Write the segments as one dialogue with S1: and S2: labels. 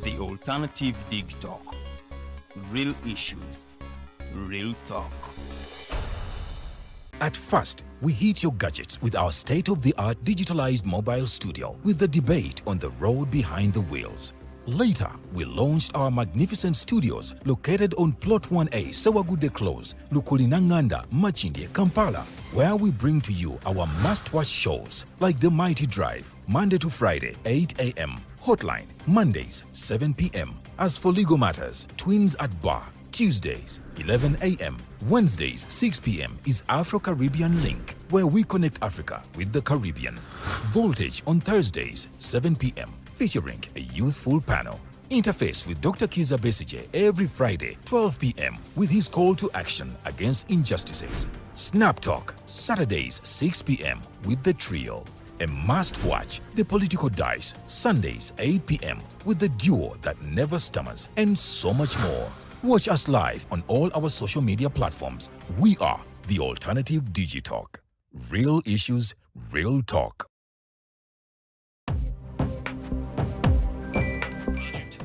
S1: The Alternative Dig Talk. Real issues, real talk.
S2: At first, we hit your gadgets with our state-of-the-art digitalized mobile studio with the debate on the road behind the wheels. Later, we launched our magnificent studios located on Plot 1A, Sawagude Close, Lukulinanganda, Machinde, Kampala, where we bring to you our must-watch shows like The Mighty Drive, Monday to Friday, 8 a.m., Hotline, Mondays, 7 p.m. As for legal matters, Twins at Bar, Tuesdays, 11 a.m. Wednesdays, 6 p.m. is Afro-Caribbean Link, where we connect Africa with the Caribbean. Voltage on Thursdays, 7 p.m., featuring a youthful panel. Interface with Dr. Kiza Besige every Friday, 12 p.m. with his call to action against injustices. Snap Talk, Saturdays, 6 p.m. with the trio. A must-watch, The Political Dice, Sundays, 8 p.m. with the duo that never stammers, and so much more. Watch us live on all our social media platforms. We are The Alternative Digitalk. Real issues, real talk.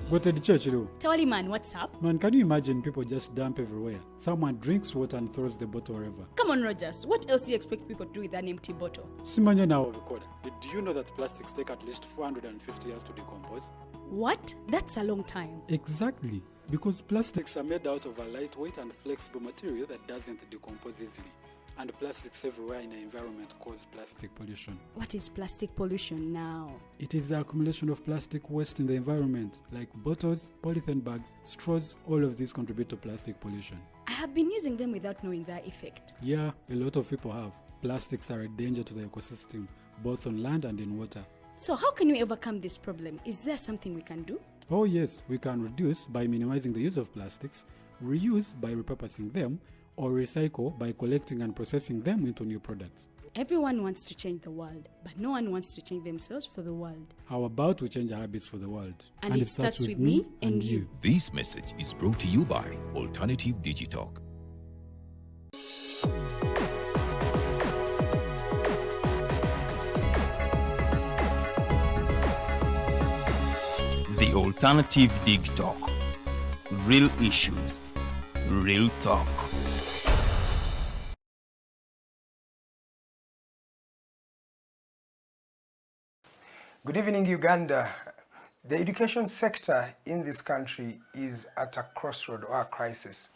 S3: What at the church, though?
S4: Tawali man, what's up?
S3: Man, can you imagine people just dump everywhere? Someone drinks water and throws the bottle wherever.
S4: Come on, Rogers. What else do you expect people to do with an empty bottle?
S3: Simanya now, recorder. Do you know that plastics take at least 450 years to decompose?
S4: What? That's a long time.
S3: Exactly. Because plastics are made out of a lightweight and flexible material that doesn't decompose easily. And plastics everywhere in the environment cause plastic pollution.
S4: What is plastic pollution now?
S3: It is the accumulation of plastic waste in the environment, like bottles, polythene bags, straws. All of these contribute to plastic pollution.
S4: I have been using them without knowing their effect.
S3: Yeah, a lot of people have. Plastics are a danger to the ecosystem, both on land and in water.
S4: So how can we overcome this problem? Is there something we can do?
S3: Oh yes, we can reduce by minimizing the use of plastics, reuse by repurposing them, or recycle by collecting and processing them into new products.
S4: Everyone wants to change the world, but no one wants to change themselves for the world.
S3: How about we change our habits for the world?
S4: And it starts with me and you.
S2: This message is brought to you by Alternative Digitalk.
S1: The Alternative Dig Talk. Real issues, real talk.
S5: Good evening, Uganda. The education sector in this country is at a crossroad or a crisis.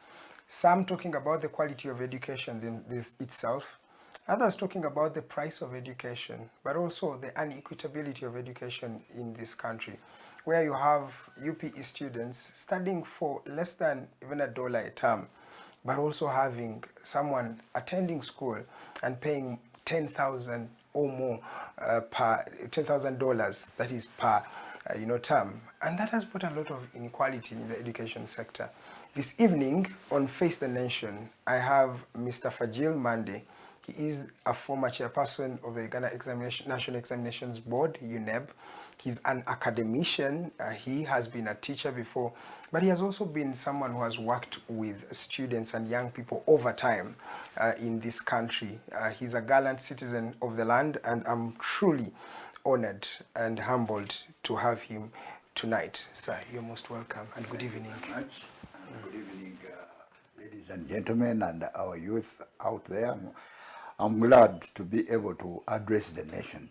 S5: Some talking about the quality of education itself, others talking about the price of education, but also the unequitability of education in this country, where you have UPE students studying for less than even $1 a term, but also having someone attending school and paying $10,000 or more per $10,000, that is per term, and that has put a lot of inequality in the education sector. This evening on Face the Nation, I have Mr. Fagil Mandy. He is a former chairperson of the Uganda National Examinations Board, UNEB. He's an academician. He has been a teacher before, but he has also been someone who has worked with students and young people over time in this country. He's a gallant citizen of the land, and I'm truly honored and humbled to have him tonight. Sir, you're most welcome, and good evening.
S6: Thank you very much. Good evening, ladies and gentlemen, and our youth out there. I'm glad to be able to address the nation.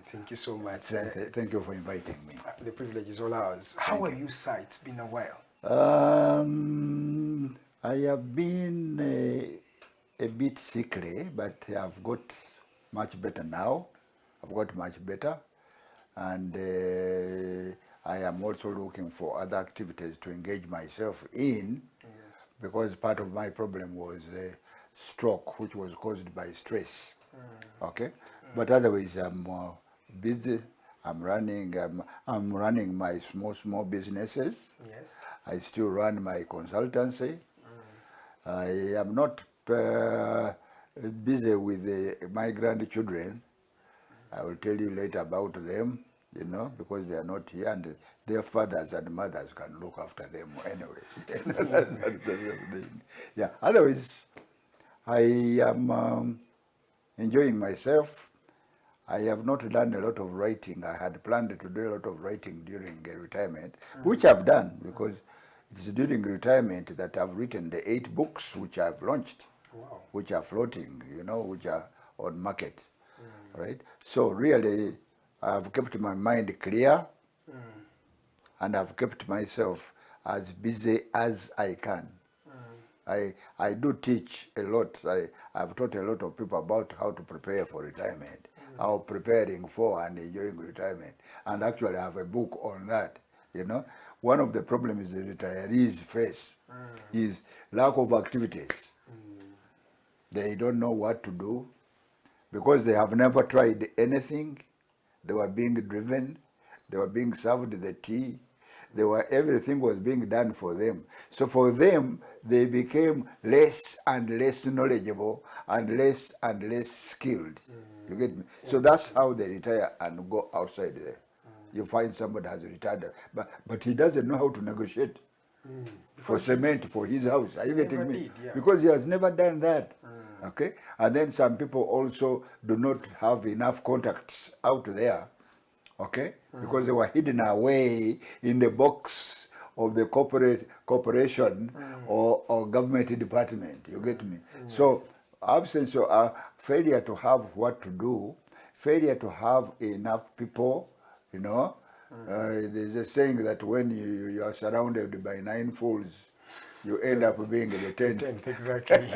S5: Thank you so much.
S6: Thank you for inviting me.
S5: The privilege is all ours. How are you, sir? It's been a while.
S6: I have been a bit sickly, but I've got much better now. I've got much better, and I am also looking for other activities to engage myself in, because part of my problem was stroke, which was caused by stress. Okay, but otherwise I'm busy. I'm running my small businesses. Yes. I still run my consultancy. I am not busy with my grandchildren. I will tell you later about them, because they are not here, and their fathers and mothers can look after them anyway. Yeah. Otherwise, I am enjoying myself. I have not done a lot of writing. I had planned to do a lot of writing during retirement, which I've done, because it's during retirement that I've written the 8 books which I've launched, which are floating, you know, which are on market, right? So really, I've kept my mind clear, and I've kept myself as busy as I can. I do teach a lot. I've taught a lot of people about how to prepare for retirement, how preparing for and enjoying retirement. And actually I have a book on that, you know. One of the problems the retirees face is lack of activities. They don't know what to do because they have never tried anything. They were being driven. They were being served the tea. Everything was being done for them. So for them, they became less and less knowledgeable and less skilled. You get me? So that's how they retire and go outside there. You find somebody has retired, but he doesn't know how to negotiate for cement for his house. Are you getting me? Because he has never done that. Okay? And then some people also do not have enough contacts out there. Okay, because they were hidden away in the box of the corporation or government department. You get me? So absence or failure to have what to do, failure to have enough people, you know. There's a saying that when you are surrounded by 9 fools, you end up being the 10th.
S5: Exactly.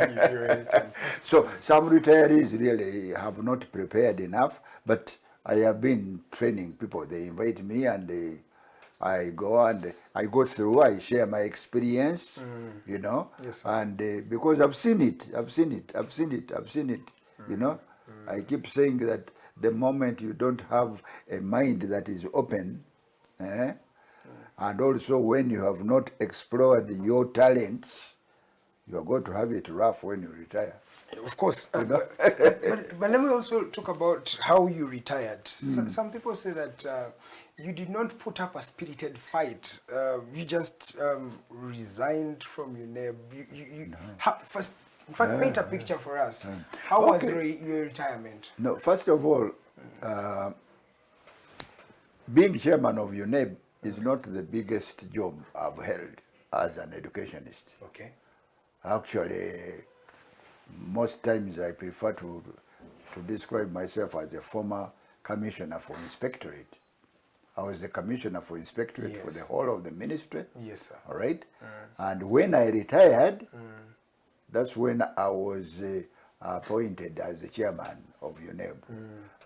S6: So some retirees really have not prepared enough, but I have been training people. They invite me and I go through, I share my experience, you know,
S5: Yes,
S6: and because I've seen it, you know. I keep saying that the moment you don't have a mind that is open, and also when you have not explored your talents, you are going to have it rough when you retire.
S5: Of course,
S6: You know?
S5: but let me also talk about how you retired. Some people say that you did not put up a spirited fight. You just resigned from UNEB. First, in fact, paint a picture for us. How was your retirement?
S6: No, first of all, being chairman of UNEB is not the biggest job I've held as an educationist.
S5: Okay.
S6: Actually, most times I prefer to describe myself as a former commissioner for inspectorate. I was the commissioner for inspectorate for the whole of the ministry.
S5: Yes, sir.
S6: All right? And when I retired, that's when I was appointed as the chairman of UNEB.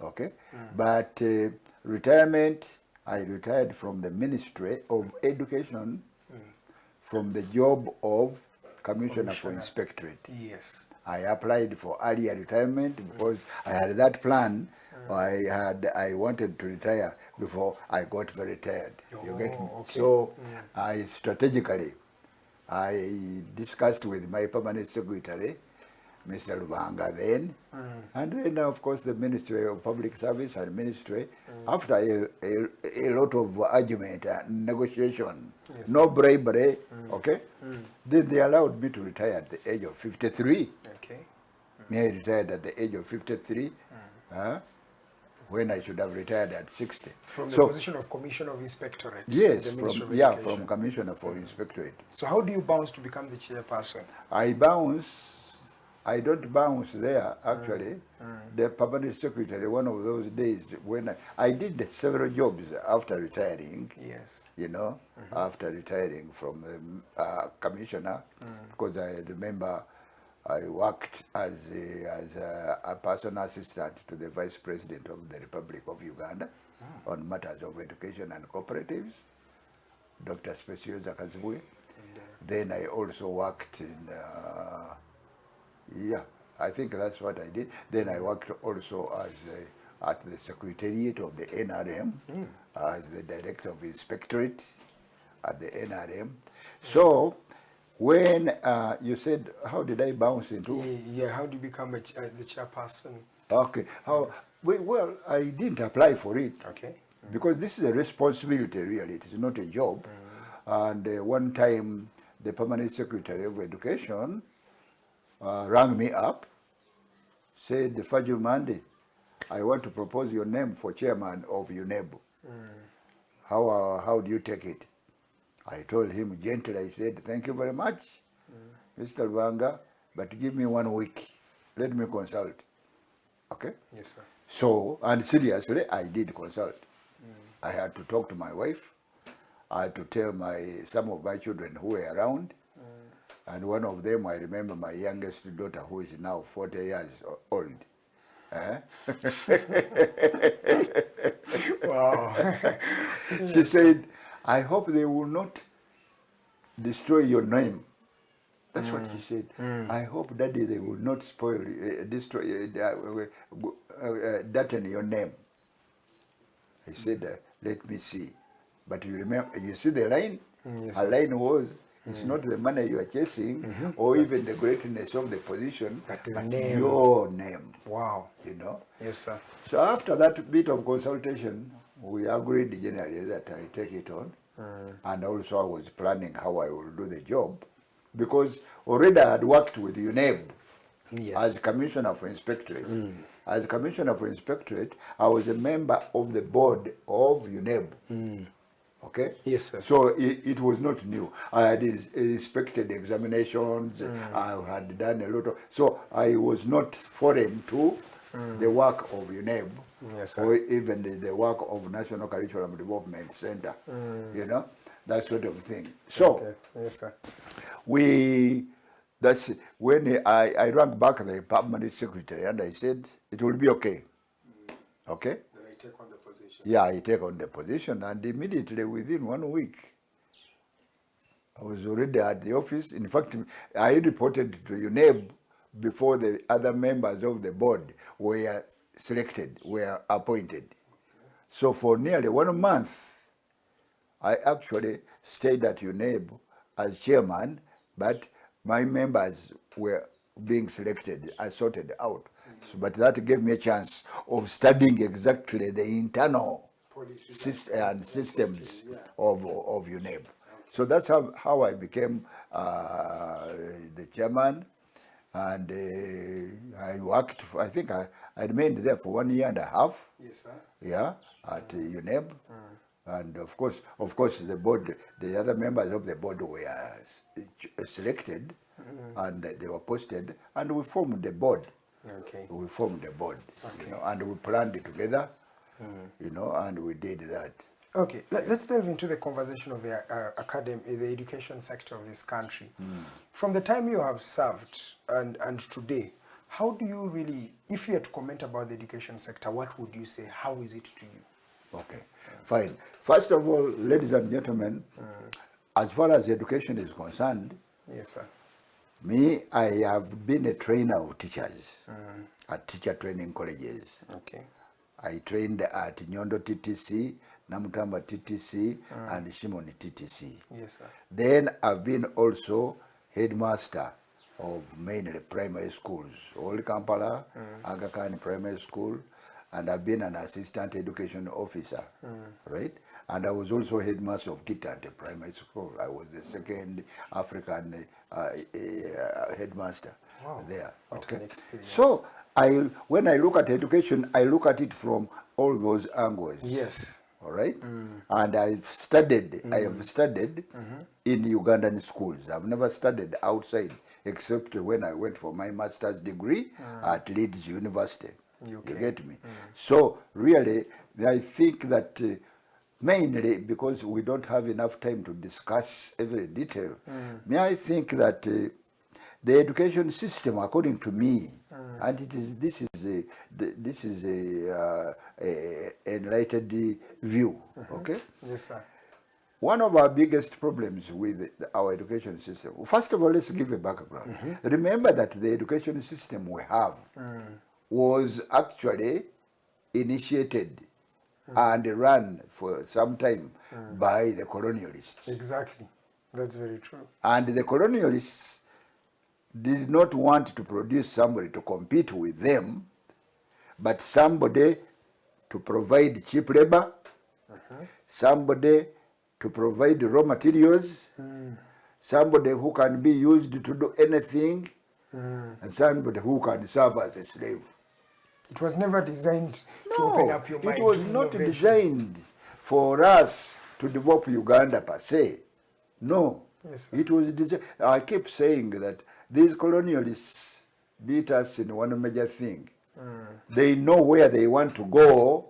S6: Okay? But retirement, I retired from the Ministry of Education from the job of commissioner for inspectorate.
S5: Yes.
S6: I applied for earlier retirement because I had that plan. I wanted to retire before I got very tired. You get me?
S5: Okay.
S6: So I strategically, I discussed with my permanent secretary, Mr. Karuhanga then, and then of course the Ministry of Public Service and Ministry, after a lot of argument and negotiation, no bribery, okay, then they allowed me to retire at the age of 53.
S5: Okay.
S6: I retired at the age of 53, when I should have retired at 60.
S5: From the position of Commissioner of Inspectorate.
S6: Yes,
S5: in the Ministry of
S6: from
S5: Education.
S6: Commissioner for Inspectorate.
S5: So how do you bounce to become the chairperson?
S6: I don't bounce there, actually. The permanent secretary, one of those days when I did several jobs after retiring.
S5: Yes.
S6: You know, after retiring from the commissioner, because I remember I worked as a personal assistant to the Vice President of the Republic of Uganda on matters of education and cooperatives, Dr. Specioza Kazibwe. Then I also worked in, I think that's what I did. Then I worked also as at the Secretariat of the NRM as the Director of Inspectorate at the NRM. So when you said, how did I bounce into?
S5: Yeah, how do you become the chairperson?
S6: Okay, well, I didn't apply for it.
S5: Okay.
S6: Because this is a responsibility, really. It is not a job. And one time, the Permanent Secretary of Education rang me up, said, Fagil Mandy, I want to propose your name for chairman of UNEB. How do you take it? I told him gently, I said, thank you very much, Mr. Karuhanga, but give me 1 week. Let me consult. Okay?
S5: Yes, sir.
S6: So, and seriously, I did consult. I had to talk to my wife. I had to tell some of my children who were around. And one of them, I remember my youngest daughter, who is now 40 years old.
S5: Wow.
S6: She said, I hope they will not destroy your name. That's what she said. I hope, Daddy, they will not spoil, destroy, darken your name. I said, let me see. But you remember, you see the line?
S5: Yes,
S6: Her line was, it's not the money you are chasing or even the greatness of the position,
S5: but your name.
S6: Your name.
S5: Wow.
S6: You know?
S5: Yes, sir.
S6: So after that bit of consultation, we agreed generally that I take it on. And also I was planning how I will do the job, because already I had worked with UNEB as Commissioner for Inspectorate. As Commissioner for Inspectorate, I was a member of the board of UNEB. Okay?
S5: Yes, sir.
S6: So it was not new. I had inspected examinations. I had done a lot of... So I was not foreign to the work of UNEB,
S5: yes, sir.
S6: or even the work of National Curriculum Development Center, you know, that sort of thing. So
S5: Okay. Yes, sir.
S6: that's when I rang back the permanent secretary and I said, it will be okay. Okay?
S5: Then I take on the position.
S6: Yeah, I take on the position, and immediately within 1 week, I was already at the office. In fact, I reported to UNEB before the other members of the board were selected, were appointed. So for nearly 1 month, I actually stayed at UNEB as chairman, but my members were being selected, I sorted out. So, but that gave me a chance of studying exactly the internal systems of UNEB. So that's how I became the chairman, and I worked, I think I remained there for 1.5 years.
S5: Yes, sir.
S6: Yeah, at UNEB. And of course, the board, the other members of the board were selected, and they were posted, and we formed the board.
S5: Okay.
S6: We formed the board,
S5: Okay.
S6: you know, and we planned it together, you know, and we did that.
S5: Okay, let's delve into the conversation of the academy, the education sector of this country. From the time you have served and today, how do you really, if you had to comment about the education sector, what would you say? How is it to you?
S6: Okay, fine. First of all, ladies and gentlemen, as far as education is concerned,
S5: Yes, sir.
S6: me, I have been a trainer of teachers at teacher training colleges.
S5: Okay.
S6: I trained at Nyondo TTC, Namutamba TTC, and Shimoni TTC.
S5: Yes, sir.
S6: Then I've been also headmaster of mainly primary schools, Old Kampala, Aga Khan Primary School, and I've been an assistant education officer, right? And I was also headmaster of Kitante Primary School. I was the second African headmaster there.
S5: What an experience.
S6: So when I look at education, I look at it from all those angles.
S5: Yes.
S6: All right? And I have studied in Ugandan schools. I've never studied outside, except when I went for my master's degree at Leeds University. You get me? So really, I think that mainly because we don't have enough time to discuss every detail, I think that the education system, according to me, and this is a enlightened view, okay?
S5: Yes, sir.
S6: One of our biggest problems with our education system, first of all, let's give a background. Remember that the education system we have was actually initiated and run for some time by the colonialists.
S5: Exactly. That's very true.
S6: And the colonialists did not want to produce somebody to compete with them, but somebody to provide cheap labor, somebody to provide raw materials, somebody who can be used to do anything, and somebody who can serve as a slave.
S5: It was never designed to open up your mind.
S6: It was
S5: to
S6: not
S5: innovation.
S6: designed for us to develop Uganda per se. No.
S5: Yes, sir.
S6: It was designed. I keep saying that these colonialists beat us in one major thing. They know where they want to go,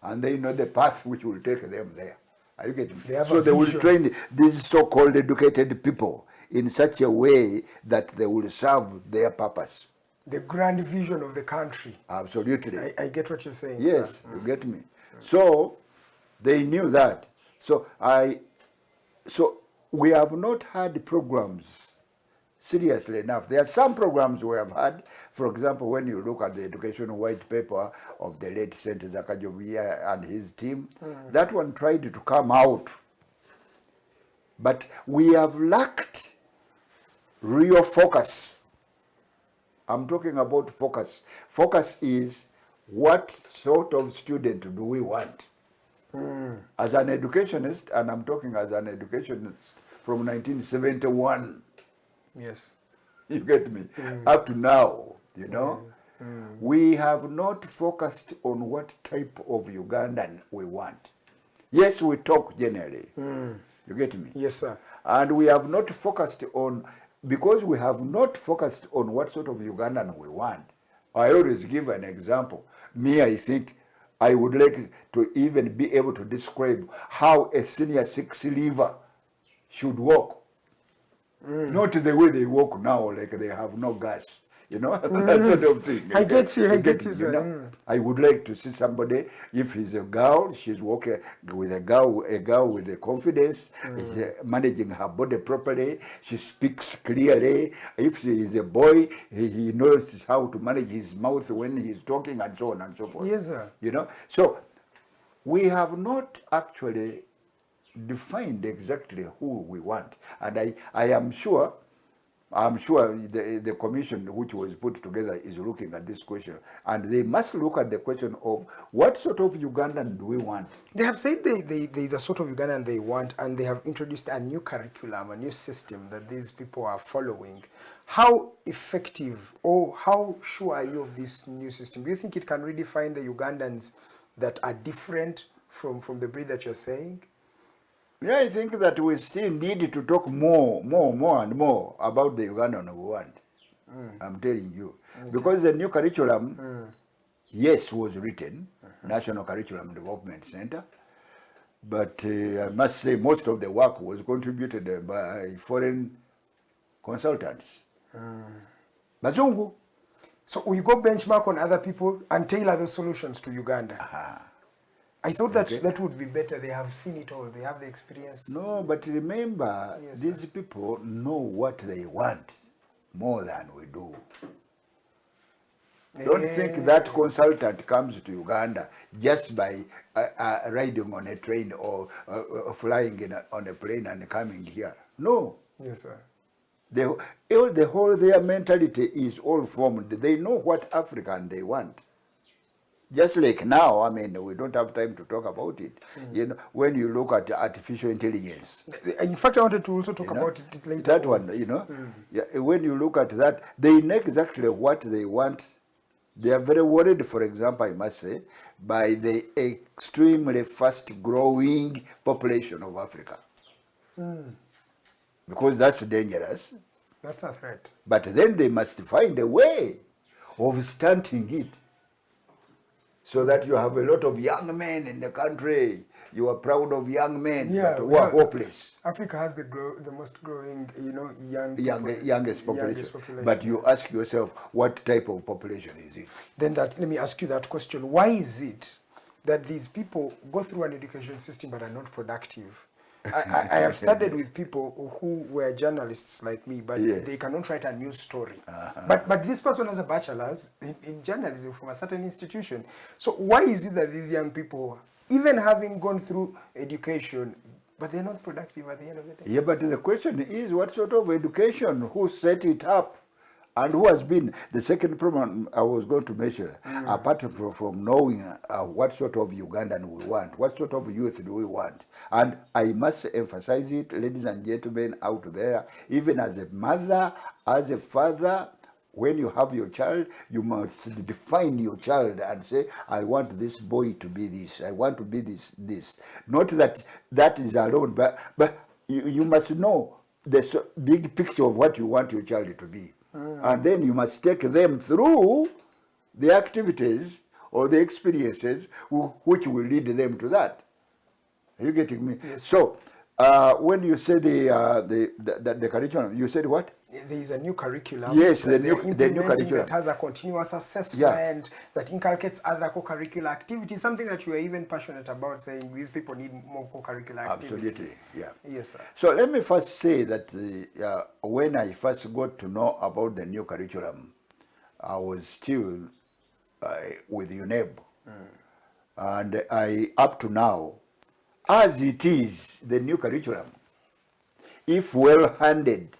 S6: and they know the path which will take them there. Are you getting me?
S5: They have
S6: So
S5: a
S6: they will
S5: vision.
S6: train these so-called educated people in such a way that they will serve their purpose.
S5: The grand vision of the country.
S6: Absolutely.
S5: I get what you're saying.
S6: Yes,
S5: sir.
S6: you get me. So they knew that. So we have not had programs seriously enough. There are some programs we have had. For example, when you look at the education white paper of the late Senator Zakajobia and his team, that one tried to come out. But we have lacked real focus. I'm talking about focus. Focus is what sort of student do we want? As an educationist, and I'm talking as an educationist from 1971,
S5: Yes.
S6: you get me, up to now, you know, we have not focused on what type of Ugandan we want. Yes, we talk generally, you get me?
S5: Yes, sir.
S6: And we have not focused on, because we have not focused on what sort of Ugandan we want. I always give an example. Me, I think I would like to even be able to describe how a senior six lever should walk. Not the way they walk now, like they have no gas. You know, that sort of thing.
S5: I get you, I get you,
S6: me,
S5: sir.
S6: know? I would like to see somebody, if he's a girl, she's walking with a girl with a confidence, managing her body properly, she speaks clearly. If she is a boy, he knows how to manage his mouth when he's talking, and so on and so forth.
S5: Yes, sir.
S6: You know, so we have not actually defined exactly who we want, and I am sure. I'm sure the commission which was put together is looking at this question, and they must look at the question of what sort of Ugandan do we want?
S5: They have said there's a sort of Ugandan they want, and they have introduced a new curriculum, a new system that these people are following. How effective or how sure are you of this new system? Do you think it can redefine the Ugandans that are different from the breed that you're saying?
S6: Yeah, I think that we still need to talk more and more about the Ugandan we want. I'm telling you. Because the new curriculum, yes, was written, National Curriculum Development Center, but I must say most of the work was contributed by foreign consultants. Bazungu.
S5: So we go benchmark on other people and tailor those solutions to Uganda. I thought that that would be better. They have seen it all. They have the experience.
S6: No, but remember,
S5: Yes,
S6: these people know what they want more than we do. Don't think that consultant comes to Uganda just by riding on a train or flying on a plane and coming here. No.
S5: Yes, sir.
S6: The whole their mentality is all formed. They know what African they want. Just like now, I mean, we don't have time to talk about it. You know, when you look at artificial intelligence.
S5: In fact, I wanted to also talk about it later.
S6: That one, you know, yeah, when you look at that, they know exactly what they want. They are very worried, for example, I must say, by the extremely fast-growing population of Africa. Because that's dangerous.
S5: That's a threat.
S6: But then they must find a way of stunting it. So that you have a lot of young men in the country. You are proud of young men, but who are hopeless.
S5: Africa has the most growing, you know,
S6: youngest population. But you ask yourself, what type of population is it?
S5: Then let me ask you that question. Why is it that these people go through an education system but are not productive? I have studied with people who were journalists like me, but they cannot write a news story. But this person has a bachelor's in journalism from a certain institution. So why is it that these young people, even having gone through education, but they're not productive at the end of the day?
S6: Yeah, but the question is, what sort of education? Who set it up? And who has been the second problem I was going to mention, apart from knowing what sort of Ugandan we want, what sort of youth do we want? And I must emphasize it, ladies and gentlemen out there, even as a mother, as a father, when you have your child, you must define your child and say, I want this boy to be this, I want to be this. Not that that is alone, but you must know the big picture of what you want your child to be. And then you must take them through the activities or the experiences which will lead them to that. Are you getting me?
S5: Yes.
S6: So, when you say the curriculum, you said what?
S5: There is a new curriculum.
S6: Yes,
S5: that
S6: the new curriculum
S5: that has a continuous assessment, that inculcates other co-curricular activities, something that you are even passionate about, saying these people need more co-curricular activities.
S6: Absolutely, yeah.
S5: Yes, sir.
S6: So let me first say that when I first got to know about the new curriculum, I was still with UNEB. And up to now, as it is, the new curriculum, if well-handled,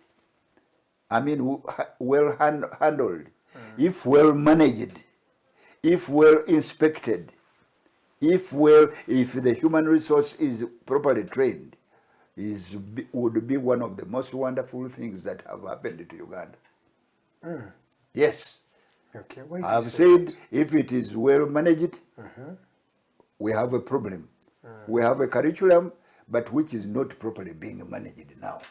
S6: well-handled, if well-managed, if well-inspected, if the human resource is properly trained, would be one of the most wonderful things that have happened to Uganda. Yes.
S5: Okay.
S6: I have said if it is well managed, we have a problem. We have a curriculum, but which is not properly being managed now.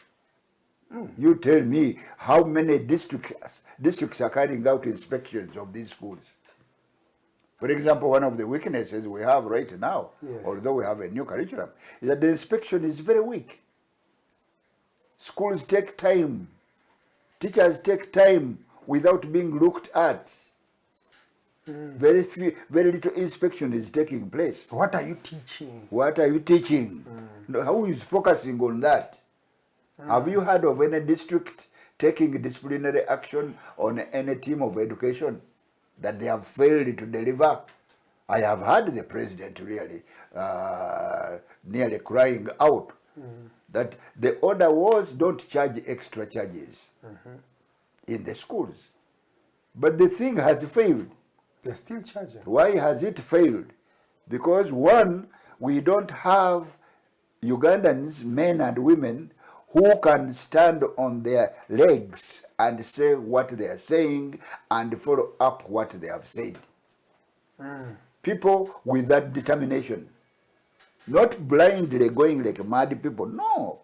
S6: You tell me how many districts are carrying out inspections of these schools. For example, one of the weaknesses we have right now, although we have a new curriculum, is that the inspection is very weak. Schools take time. Teachers take time without being looked at. Very little inspection is taking place.
S5: What are you teaching?
S6: What are you teaching? Who is focusing on that? Have you heard of any district taking disciplinary action on any team of education that they have failed to deliver? I have heard the president really nearly crying out that the order was don't charge extra charges in the schools. But the thing has failed.
S5: They're still charging.
S6: Why has it failed? Because one, we don't have Ugandans, men and women, who can stand on their legs and say what they are saying and follow up what they have said. People with that determination. Not blindly going like mad people, no.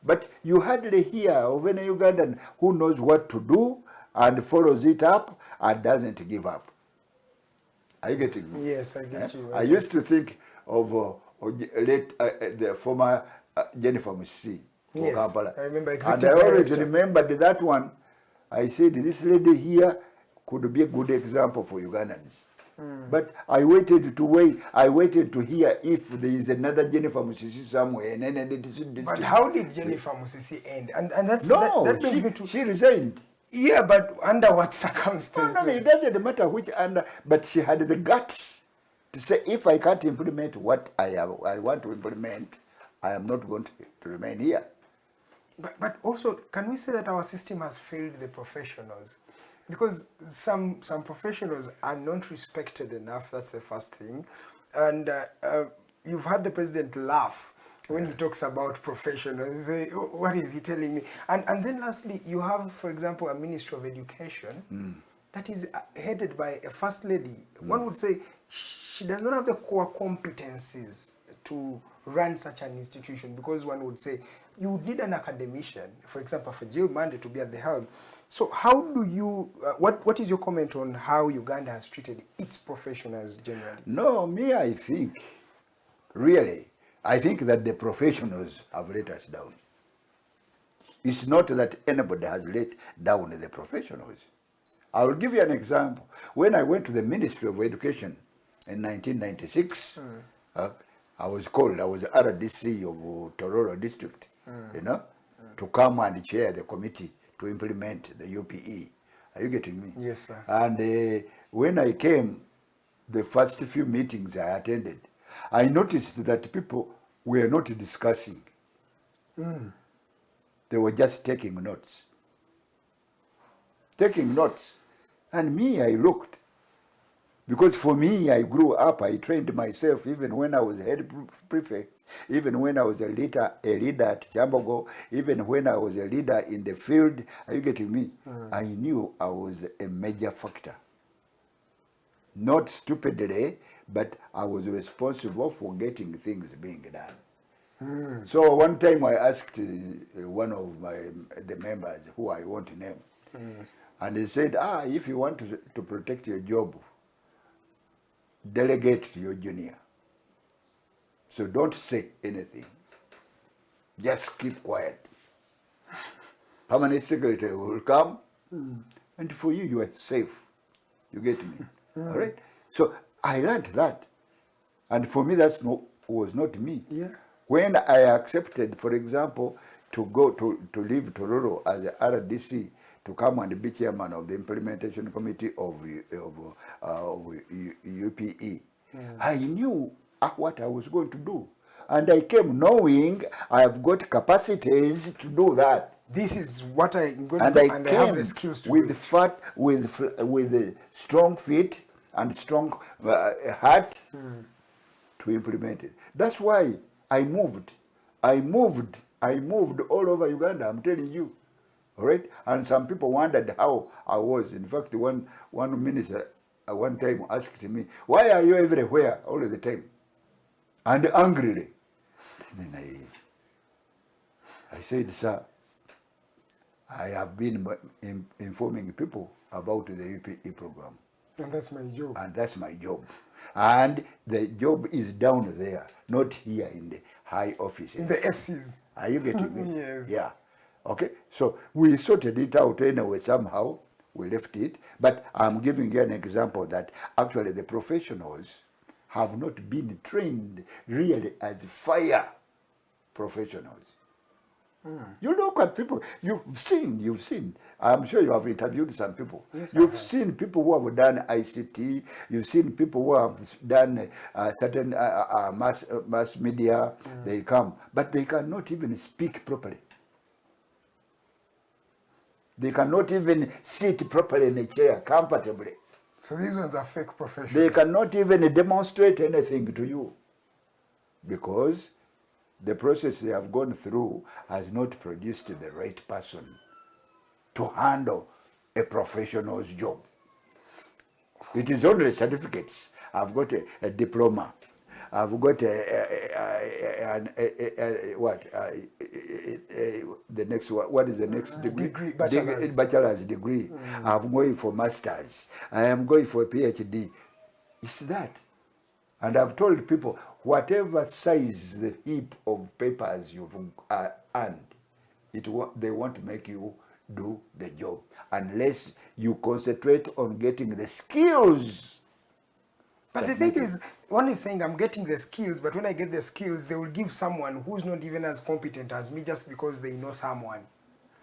S6: But you hardly hear of any Ugandan who knows what to do and follows it up and doesn't give up. Are you getting me?
S5: Yes, I get you.
S6: I used to think of the former Jennifer Musisi for
S5: Yes,
S6: Kampala.
S5: I remember
S6: And
S5: executive
S6: I always
S5: director.
S6: remembered that one. I said, this lady here could be a good example for Ugandans. But I waited to hear if there is another Jennifer Musisi somewhere.
S5: But how did Jennifer Musisi end? And that's
S6: No,
S5: that brings me to
S6: she resigned.
S5: Yeah, but under what circumstances?
S6: No, it doesn't matter which under, but she had the guts to say, if I can't implement what I want to implement, I am not going to remain here.
S5: But also, can we say that our system has failed the professionals? Because some professionals are not respected enough, that's the first thing. And you've had the president laugh when he talks about professionals. Say, oh, what is he telling me? And then lastly, you have, for example, a Ministry of Education that is headed by a first lady. One would say she does not have the core competencies to run such an institution, because one would say you would need an academician, for example, Fagil Musa to be at the helm. So how do you, what is your comment on how Uganda has treated its professionals generally?
S6: No, I think, really, I think that the professionals have let us down. It's not that anybody has let down the professionals. I will give you an example. When I went to the Ministry of Education in 1996, I was RDC of Tororo District, to come and chair the committee to implement the UPE. Are you getting me?
S5: Yes, sir.
S6: And when I came, the first few meetings I attended, I noticed that people were not discussing. They were just taking notes. Taking notes. And me, I looked. Because for me, I grew up, I trained myself even when I was head prefect, even when I was a leader at Chambogo, even when I was a leader in the field. Are you getting me? I knew I was a major factor. Not stupidly, but I was responsible for getting things being done. So one time I asked one of the members who I want to name, and he said, if you want to protect your job, delegate to your junior. So don't say anything. Just keep quiet. Permanent secretary will come, and for you, you are safe. You get me? All right? So I learned that. And for me, was not me.
S5: Yeah.
S6: When I accepted, for example, to go to leave Tororo as a RDC, to come and be chairman of the implementation committee of UPE, I knew what I was going to do. And I came knowing I have got capacities to do that.
S5: This is what I'm going
S6: And
S5: to do,
S6: I
S5: and
S6: came
S5: I have the skills to
S6: with
S5: do it.
S6: with a strong feet and strong heart to implement it. That's why I moved all over Uganda, I'm telling you. All right? And some people wondered how I was. In fact, one minister one time asked me, why are you everywhere all the time? And angrily. Then I said, sir, I have been informing people about the UPE program.
S5: And that's my job.
S6: And that's my job. And the job is down there, not here in the high offices.
S5: In the SCs.
S6: Are you getting me?
S5: Yes.
S6: Yeah. Okay. So we sorted it out anyway, somehow. We left it. But I'm giving you an example that actually the professionals have not been trained really as fire professionals. You look at people, you've seen. I'm sure you have interviewed some people.
S5: Yes,
S6: You've seen people who have done ICT. You've seen people who have done certain mass media. They come, but they cannot even speak properly. They cannot even sit properly in a chair comfortably.
S5: So these ones are fake professionals.
S6: They cannot even demonstrate anything to you because the process they have gone through has not produced the right person to handle a professional's job. It is only certificates. I've got a diploma. I've got the next one. What is the next degree? Bachelor's degree. I'm going for master's. I am going for a PhD. It's that. And I've told people, whatever size the heap of papers you've earned, they won't make you do the job unless you concentrate on getting the skills.
S5: But the thing is, one is saying I'm getting the skills, but when I get the skills, they will give someone who's not even as competent as me just because they know someone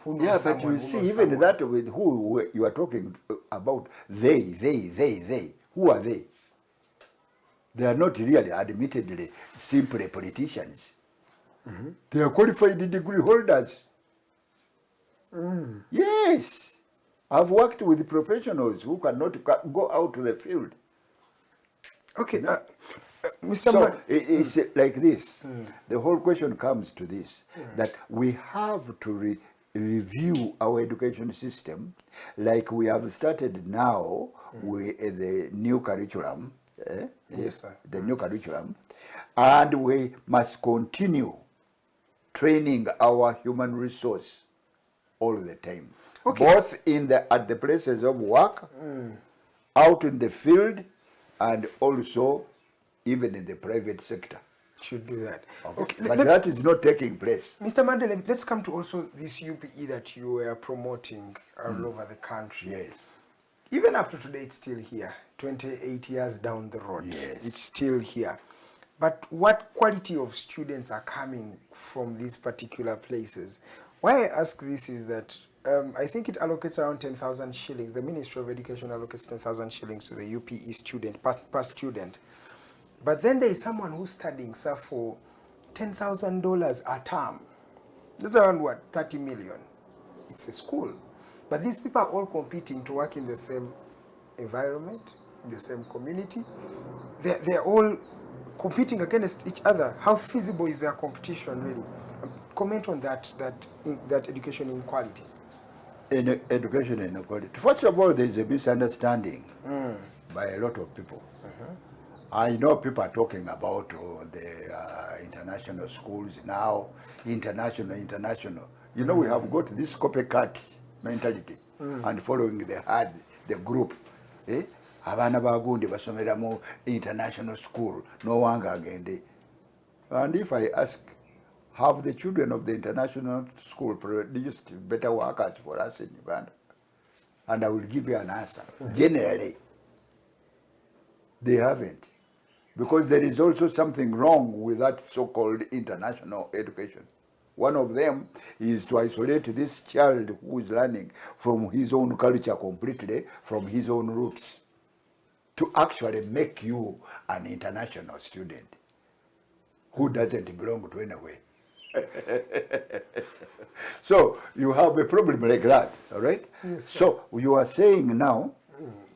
S5: who knows
S6: Yeah,
S5: someone.
S6: but you see, even that with who you are talking about, they. Who are they? They are not really, admittedly, simply politicians. They are qualified degree holders. Yes. I've worked with professionals who cannot go out to the field.
S5: Okay, Mr.
S6: So it's like this. The whole question comes to this, that we have to review our education system like we have started now with the new curriculum.
S5: Yes, sir.
S6: The new curriculum, and we must continue training our human resource all the time, both at the places of work, out in the field, and also even in the private sector.
S5: Should do that.
S6: Okay. But that is not taking place.
S5: Mr. Mandy, let's come to also this UPE that you were promoting all over the country.
S6: Yes.
S5: Even up to today, it's still here. 28 years down the road,
S6: yes,
S5: it's still here. But what quality of students are coming from these particular places? Why I ask this is that I think it allocates around 10,000 shillings. The Ministry of Education allocates 10,000 shillings to the UPE student, per student. But then there is someone who's studying, sir, for $10,000 a term. That's around what, 30 million. It's a school. But these people are all competing to work in the same environment, in the same community. They're all competing against each other. How feasible is their competition, really? Comment on that education inequality.
S6: In education inequality, first of all, there is a misunderstanding by a lot of people. I know people are talking about the international schools now, international. You know, we have got this copycat mentality and following the group. Abana bagundi basomera mu international school, no wanga agende. And if I ask, have the children of the international school produced better workers for us in Uganda? And I will give you an answer. Generally, they haven't. Because there is also something wrong with that so-called international education. One of them is to isolate this child who is learning from his own culture completely, from his own roots, to actually make you an international student who doesn't belong to anywhere. So you have a problem like that, all right?
S5: Yes,
S6: so you are saying now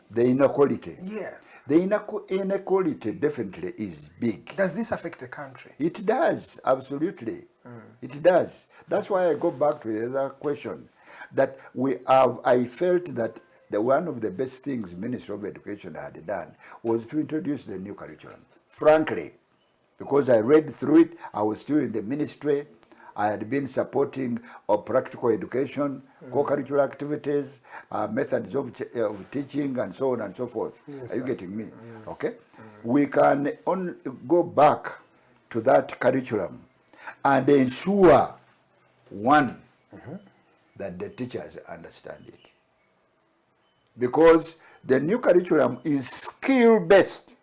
S6: the inequality.
S5: Yeah.
S6: The inequality definitely is big.
S5: Does this affect the country?
S6: It does, absolutely. It does. That's why I go back to the other question. That I felt that one of the best things Ministry of Education had done was to introduce the new curriculum. Frankly, because I read through it, I was still in the ministry. I had been supporting practical education, co-curricular activities, methods of teaching, and so on and so forth.
S5: Yes,
S6: Are you
S5: sir.
S6: getting me? Okay? We can go back to that curriculum and ensure, one, that the teachers understand it. Because the new curriculum is skill-based.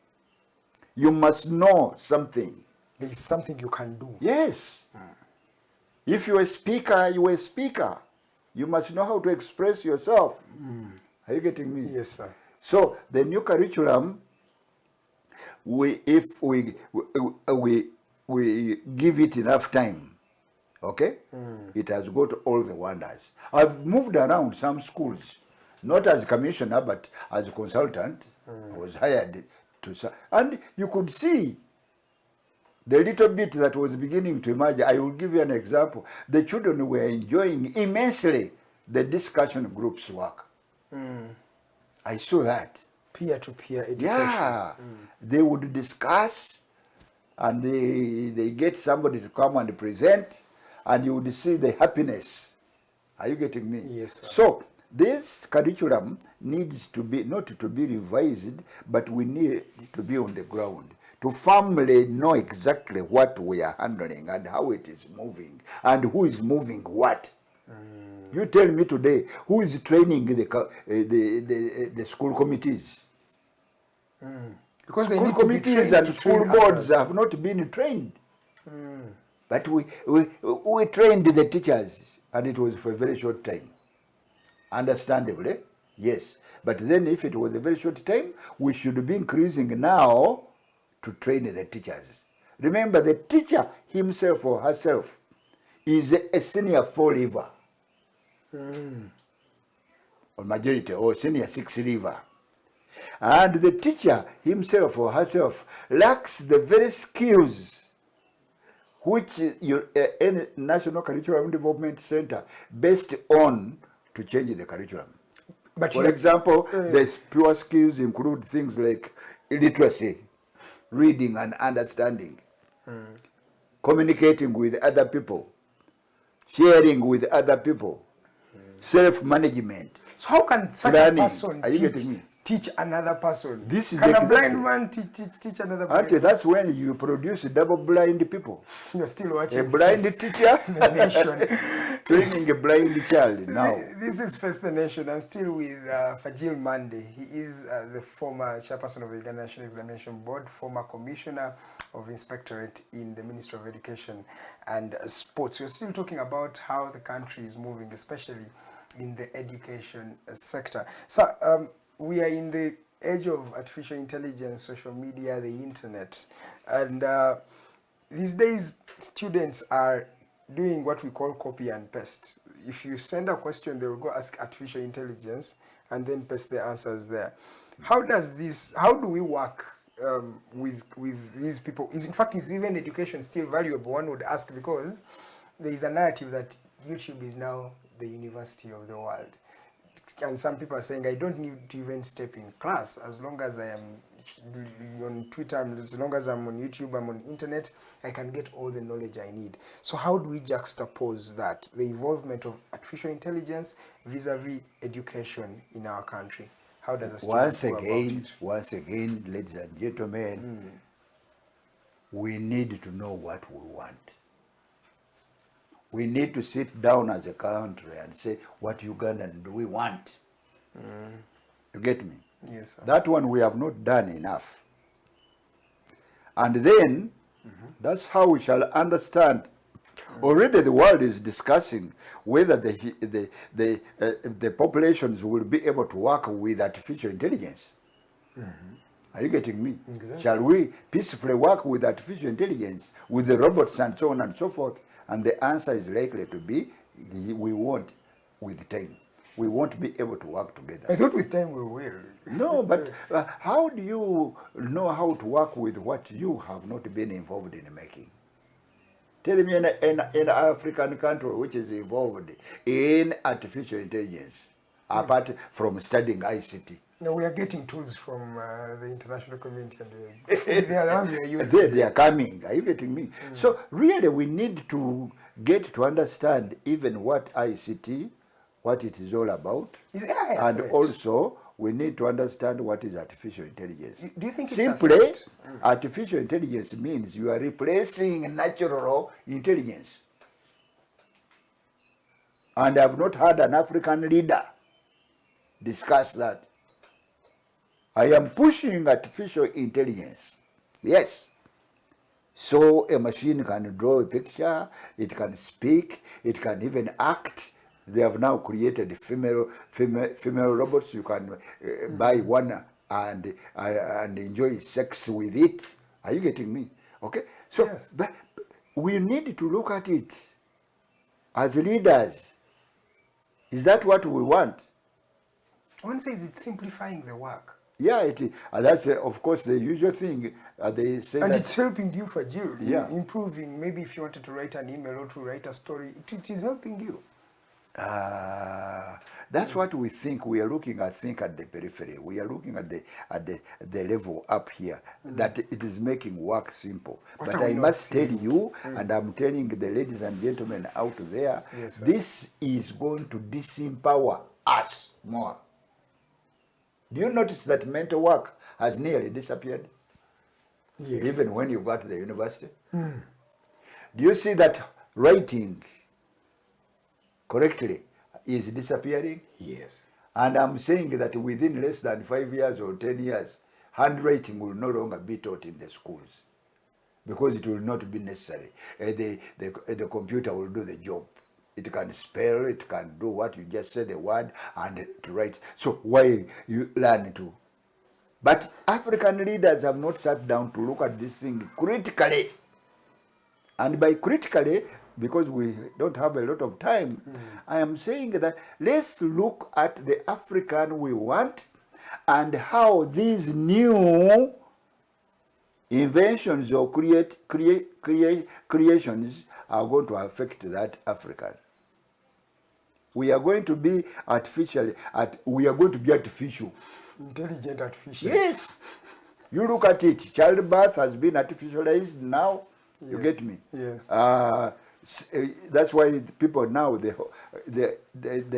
S6: You must know something.
S5: There is something you can do.
S6: Yes. If you're a speaker, you're a speaker. You must know how to express yourself. Are you getting me?
S5: Yes, sir.
S6: So the new curriculum, if we give it enough time, okay, it has got all the wonders. I've moved around some schools, not as commissioner, but as a consultant. I was hired to, and you could see the little bit that was beginning to emerge. I will give you an example. The children were enjoying immensely the discussion groups work. I saw that.
S5: Peer-to-peer education.
S6: Yeah. They would discuss, and they get somebody to come and present, and you would see the happiness. Are you getting me?
S5: Yes, sir.
S6: So this curriculum needs to be, not to be revised, but we need it to be on the ground, to firmly know exactly what we are handling and how it is moving and who is moving what. You tell me today, who is training the school committees?
S5: Because they
S6: School
S5: need to be
S6: committees
S5: trained
S6: and
S5: to
S6: school
S5: train
S6: boards
S5: others.
S6: have not been trained. But we trained the teachers, and it was for a very short time. Understandably, yes. But then if it was a very short time, we should be increasing now to train the teachers. Remember, the teacher himself or herself is a senior 4 leaver. Or majority, or senior 6 leaver. And the teacher himself or herself lacks the very skills which any National Curriculum Development Center based on to change the curriculum.
S5: But
S6: For example, the pure skills include things like literacy, reading and understanding, communicating with other people, sharing with other people, self-management.
S5: so how can such
S6: planning.
S5: a person
S6: Are you getting me?
S5: teach another person?
S6: This is
S5: can a
S6: exactly-
S5: blind man teach another blind
S6: Auntie, that's when you produce double blind people.
S5: You're still watching
S6: A blind
S5: Face
S6: teacher
S5: the Nation.
S6: training a blind child now.
S5: This is Face the Nation. I'm still with Fagil Mandy. He is the former chairperson of the Uganda National Examination Board, former commissioner of inspectorate in the Ministry of Education and Sports. We're still talking about how the country is moving, especially in the education sector. So we are in the age of artificial intelligence, social media, the internet, and these days students are doing what we call copy and paste. If you send a question, they will go ask artificial intelligence and then paste the answers there. How do we work with these people? In fact, is even education still valuable? One would ask, because there is a narrative that YouTube is now the university of the world. And some people are saying, I don't need to even step in class as long as I am on Twitter, as long as I'm on YouTube, I'm on internet, I can get all the knowledge I need. So how do we juxtapose that, the involvement of artificial intelligence vis-a-vis education in our country? How does a student
S6: Once again, ladies and gentlemen, we need to know what we want. We need to sit down as a country and say, what Ugandan do we want? You get me?
S5: Yes, sir.
S6: That one we have not done enough. And then, that's how we shall understand. Already the world is discussing whether the populations will be able to work with artificial intelligence. Are you getting me?
S5: Exactly.
S6: Shall we peacefully work with artificial intelligence, with the robots and so on and so forth? And the answer is likely to be, we won't with time. We won't be able to work together.
S5: I thought with time we will.
S6: No, but how do you know how to work with what you have not been involved in making? Tell me an African country which is involved in artificial intelligence, apart from studying ICT.
S5: No, we are getting tools from the international community, and they are the ones we are using.
S6: They are coming. Are you getting me? So really, we need to get to understand even what ICT, what it is all about, and also we need to understand what is artificial intelligence.
S5: Do you think it's
S6: simply artificial intelligence means you are replacing natural intelligence? And I have not had an African leader discuss that. I am pushing artificial intelligence. Yes. So a machine can draw a picture, it can speak, it can even act. They have now created female robots. You can buy one and enjoy sex with it. Are you getting me? Okay. So
S5: yes.
S6: But we need to look at it as leaders. Is that what we want?
S5: One says it's simplifying the work.
S6: Yeah, it is. That's of course the usual thing. They say
S5: and
S6: that
S5: it's helping you, Fagil,
S6: yeah,
S5: improving. Maybe if you wanted to write an email or to write a story, it is helping you.
S6: That's what we think. We are looking at the periphery. We are looking at the level up here, that it is making work simple.
S5: What
S6: but I must tell you, and I'm telling the ladies and gentlemen out there,
S5: yes,
S6: this is going to disempower us more. Do you notice that mental work has nearly disappeared?
S5: Yes.
S6: Even when you got to the university? Do you see that writing correctly is disappearing?
S5: Yes.
S6: And I'm saying that within less than 5 years or 10 years, handwriting will no longer be taught in the schools because it will not be necessary. The computer will do the job. It can spell, it can do what you just say the word and to write. So why you learn to? But African leaders have not sat down to look at this thing critically. And by critically, because we don't have a lot of time, I am saying that let's look at the African we want and how these new inventions or creations are going to affect that African. We are going to be artificial. We are going to be artificial.
S5: Intelligent artificial.
S6: Yes. You look at it. Childbirth has been artificialized now. Yes. You get me?
S5: Yes.
S6: That's why people now, the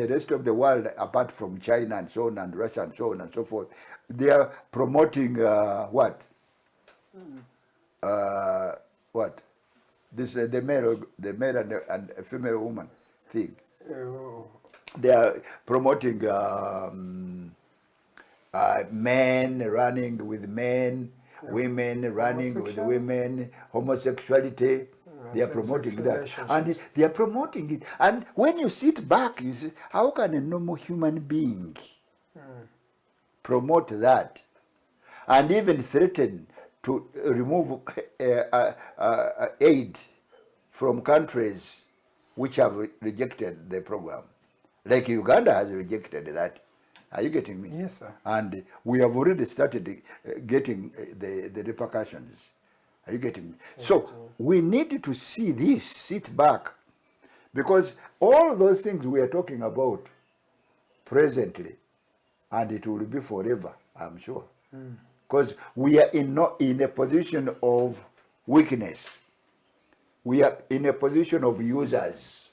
S6: rest of the world, apart from China and so on, and Russia and so on and so forth, they are promoting what? What? This the male and female woman thing. They are promoting men running with men, women running with women, homosexuality. They are promoting that. And they are promoting it. And when you sit back, you say, how can a normal human being promote that? And even threaten to remove aid from countries which have rejected the program. Like Uganda has rejected that. Are you getting me?
S5: Yes, sir.
S6: And we have already started getting the repercussions. Are you getting me? So we need to see this, sit back, because all those things we are talking about presently, and it will be forever, I'm sure. Because we are in a position of weakness. We are in a position of users.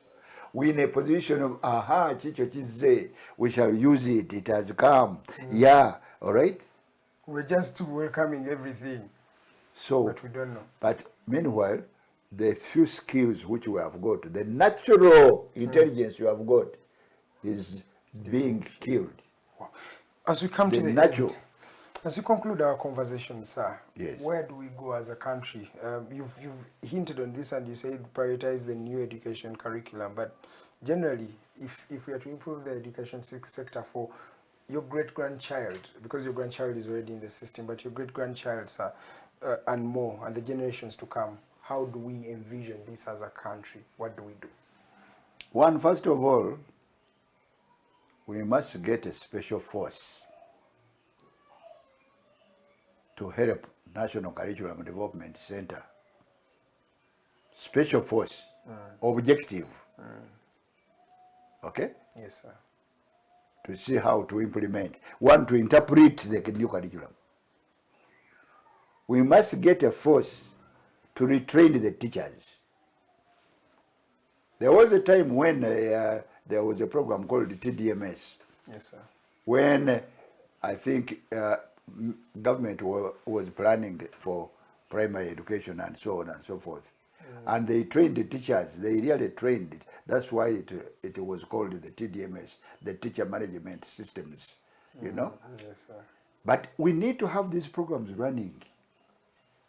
S6: We're in a position of, chicho chize, we shall use it, it has come. Yeah, all right?
S5: We're just welcoming everything,
S6: So,
S5: but we don't know.
S6: but meanwhile, the few skills which we have got, the natural intelligence you have got is being killed.
S5: As we come to the
S6: natural.
S5: end, as we conclude our conversation, sir,
S6: Yes.
S5: where do we go as a country? You've hinted on this and you said prioritize the new education curriculum, but generally, if we are to improve the education sector for your great-grandchild, because your grandchild is already in the system, but your great-grandchild, sir, and more, and the generations to come, how do we envision this as a country? What do we do?
S6: One, first of all, we must get a special force to help National Curriculum Development Center. Special force, objective. Okay?
S5: Yes, sir.
S6: To see how to implement. One, to interpret the new curriculum. We must get a force to retrain the teachers. There was a time when there was a program called TDMS,
S5: Yes, sir.
S6: when I think government was planning for primary education and so on and so forth. And they trained the teachers, they really trained it. That's why it was called the TDMS, the Teacher Management Systems, you know.
S5: Yes, sir.
S6: But we need to have these programs running,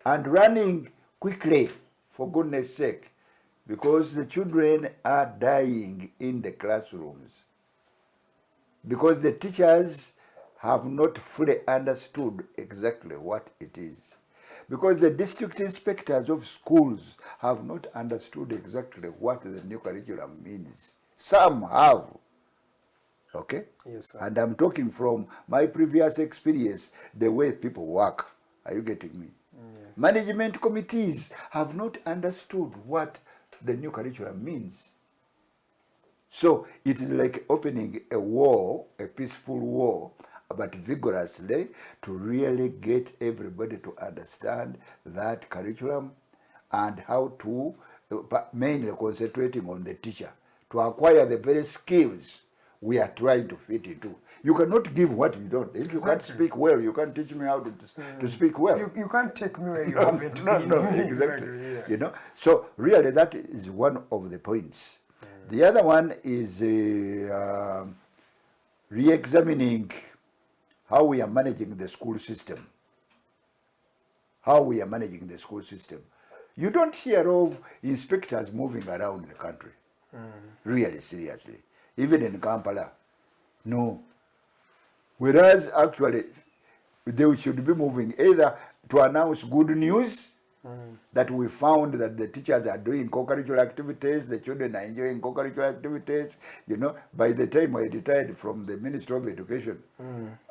S6: and running quickly, for goodness sake, because the children are dying in the classrooms, because the teachers have not fully understood exactly what it is, because the district inspectors of schools have not understood exactly what the new curriculum means. Some have, okay?
S5: Yes, sir.
S6: And I'm talking from my previous experience, the way people work. Are you getting me?
S5: Yes.
S6: Management committees have not understood what the new curriculum means. So it is like opening a war, a peaceful war, but vigorously, to really get everybody to understand that curriculum and how to, mainly concentrating on the teacher, to acquire the very skills we are trying to fit into. You cannot give what you don't. If you can't speak well, you can't teach me how to speak well.
S5: You can't take me where you haven't been.
S6: No, exactly.
S5: Yeah.
S6: You know, so really that is one of the points. The other one is re-examining how we are managing the school system. How we are managing the school system. You don't hear of inspectors moving around the country, really seriously, even in Kampala. No. Whereas actually they should be moving either to announce good news that we found that the teachers are doing co-curricular activities, the children are enjoying co-curricular activities. You know, by the time I retired from the Ministry of Education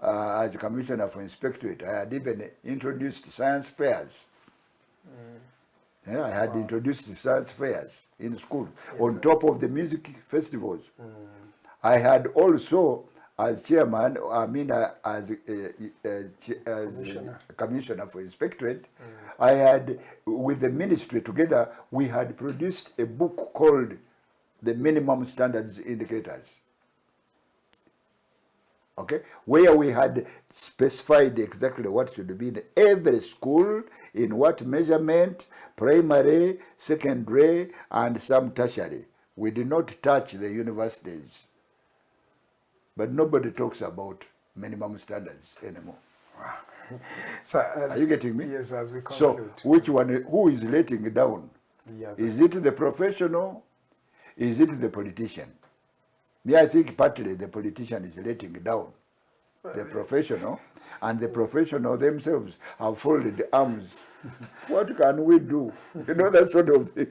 S6: as Commissioner for Inspectorate, I had even introduced science fairs. Yeah, I had introduced science fairs in school, on top of the music festivals. I had also, as chairman, as commissioner for inspectorate, I had, with the ministry together, we had produced a book called The Minimum Standards Indicators. Okay, where we had specified exactly what should be in every school, in what measurement, primary, secondary, and some tertiary. We did not touch the universities. But nobody talks about minimum standards anymore.
S5: Wow. So
S6: are you getting me?
S5: Yes, as we conclude.
S6: So, which one, who is letting down? Is it the professional? Is it the politician? Me, I think partly the politician is letting down the professional, and the professional themselves have folded arms. What can we do? You know, that sort of thing.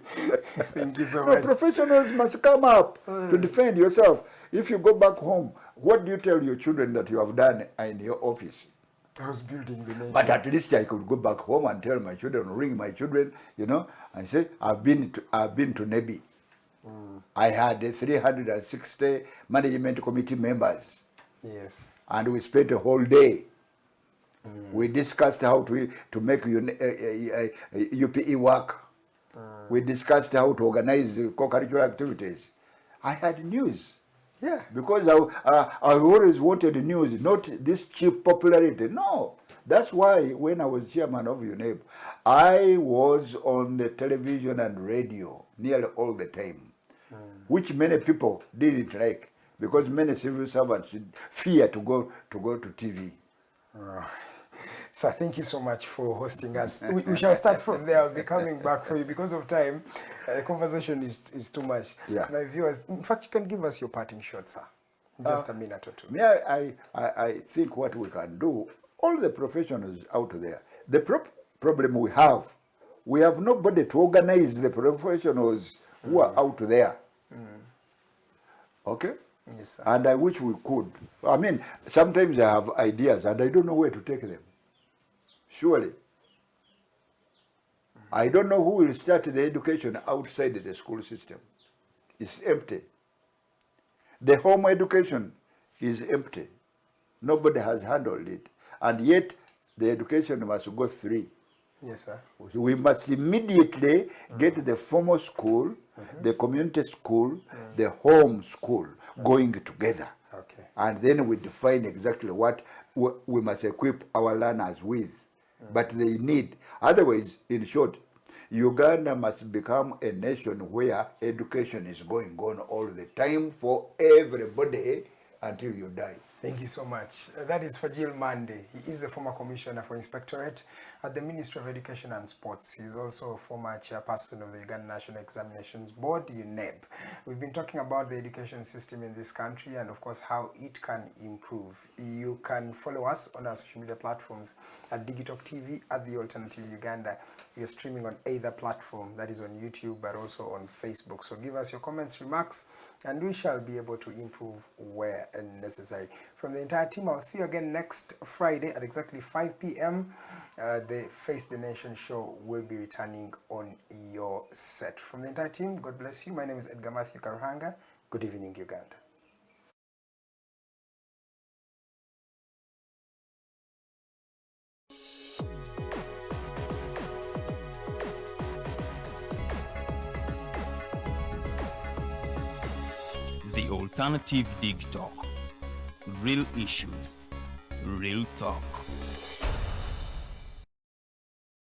S5: Thank you so much.
S6: Professionals must come up to defend yourself. If you go back home, what do you tell your children that you have done in your office?
S5: I was building the nation.
S6: But at least I could go back home and tell my children, ring my children, you know, and say, I've been to UNEB. I had 360 management committee members.
S5: Yes.
S6: And we spent a whole day. We discussed how to make UPE work. We discussed how to organize co-curricular activities. I had news.
S5: Yeah.
S6: Because I always wanted news, not this cheap popularity. No. That's why when I was chairman of UNEB, I was on the television and radio nearly all the time, which many people didn't like, because many civil servants fear to go to TV.
S5: So thank you so much for hosting us. We shall start from there. I'll be coming back for you because of time. The conversation is too much.
S6: Yeah.
S5: My viewers, in fact, you can give us your parting shot, sir. Just a minute or two.
S6: I think what we can do, all the professionals out there, the problem we have nobody to organize the professionals who are out there. Okay?
S5: Yes, sir.
S6: And I wish we could. I mean, sometimes I have ideas and I don't know where to take them. Surely. I don't know who will start the education outside the school system. It's empty. The home education is empty. Nobody has handled it. And yet, the education must go three.
S5: Yes, sir.
S6: We must immediately get the formal school, the community school, the home school going together.
S5: Okay.
S6: And then we define exactly what we must equip our learners with. But they need. Otherwise, in short, Uganda must become a nation where education is going on all the time for everybody until you die.
S5: Thank you so much. That is Fagil Mandy. He is the former commissioner for inspectorate at the Ministry of Education and Sports. He is also a former chairperson of the Uganda National Examinations Board, UNEB. We've been talking about the education system in this country and, of course, how it can improve. You can follow us on our social media platforms at Digitalk TV, at The Alternative Uganda. We are streaming on either platform, that is on YouTube, but also on Facebook. So give us your comments, remarks, and we shall be able to improve where necessary. From the entire team, I'll see you again next Friday at exactly 5 p.m. The Face the Nation show will be returning on your set. From the entire team, God bless you. My name is Edgar Mathew Karuhanga. Good evening, Uganda.
S1: The Alternative Dig Talk. Real issues, real talk.